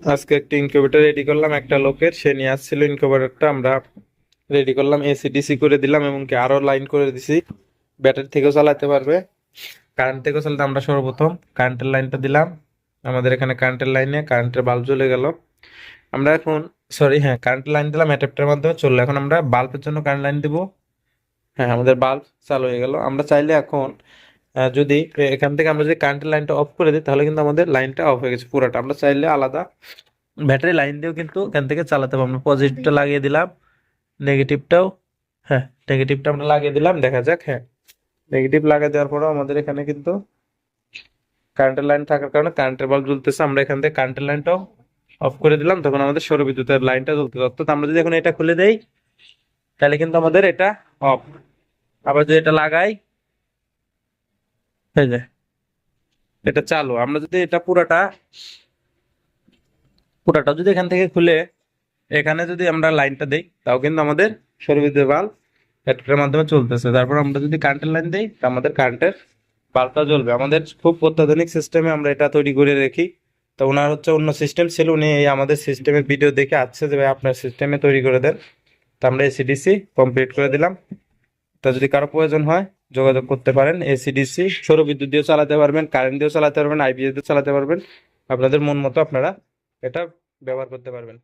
আজকে একটা incubator ready করলাম একটা লোকের, সে নিয়ে আসছিল ইনকিউবেটরটা, আমরা রেডি করলাম, এসিডিসি করে দিলাম এবং কি আরো লাইন করে দিছি। ব্যাটারি থেকেও চালাতে পারবে, কারেন্ট থেকেও চালাতে। আমরা সর্বপ্রথম কারেন্টের লাইনটা দিলাম, আমাদের এখানে কারেন্টের লাইনে কারেন্টের বাল্ব জ্বলে গেল। আমরা এখন হ্যাঁ, কারেন্টের লাইন দিলাম, অ্যাডাপ্টারের মাধ্যমে চললো। এখন আমরা বাল্বের জন্য কারেন্ট লাইন দিব। হ্যাঁ, আমাদের বাল্ব চালু হয়ে গেল। আমরা চাইলে এখন যদি এখান থেকে আমরা যদি কারেন্টের লাইনটা অফ করে দিই, তাহলে কিন্তু আমাদের লাইনটা অফ হয়ে গেছে পুরোটা। আমরা চাইলে আলাদা ব্যাটারি লাইন দিয়েও কিন্তু এখান থেকে চালাতে পারবো। আমরা পজিটিভটা লাগিয়ে দিলাম, নেগেটিভটাও, হ্যাঁ নেগেটিভটা আমরা লাগিয়ে দিলাম। দেখা যাক, হ্যাঁ নেগেটিভ লাগিয়ে দেওয়ার পরেও আমাদের এখানে কিন্তু কারেন্টের লাইন থাকার কারণে কারেন্টের বাল্ব জ্বলতেছে। আমরা এখান থেকে কারেন্টের লাইনটাও অফ করে দিলাম, তখন আমাদের সৌরবিদ্যুতের লাইনটা জ্বলতে। অর্থাৎ আমরা যদি এখন এটা খুলে দেই, তাহলে কিন্তু আমাদের এটা অফ। আবার যদি এটা লাগাই, হয়ে যায় এটা চালু। আমরা যদি এটা পুরাটা পুরাটা যদি এখান থেকে খুলে এখানে যদি আমরা লাইনটা দেই, তাও কিন্তু আমাদের সৌরবিদ্যুৎ বাল্ব ব্যাটারির মাধ্যমে চলতেছে। তারপর আমরা যদি কারেন্টের লাইন দেই, তা আমাদের কারেন্টের বাল্বটা জ্বলবে। আমাদের খুব অত্যাধুনিক সিস্টেমে আমরা এটা তৈরি করে রাখি। তো ওনার হচ্ছে অন্য সিস্টেম ছিল, উনি এই আমাদের সিস্টেমের ভিডিও দেখে আসছে যে ভাই আপনার সিস্টেমে তৈরি করে দেন। তো আমরা এসিডিসি কমপ্লিট করে দিলাম। তা যদি কারো প্রয়োজন হয় যোগাযোগ করতে পারেন। এসিডিসি সৌরবিদ্যুৎ দিয়েও চালাতে পারবেন, কারেন্ট দিয়েও চালাতে পারবেন, আইপিএস দিয়েও চালাতে পারবেন। আপনাদের মন মতো আপনারা এটা ব্যবহার করতে পারবেন।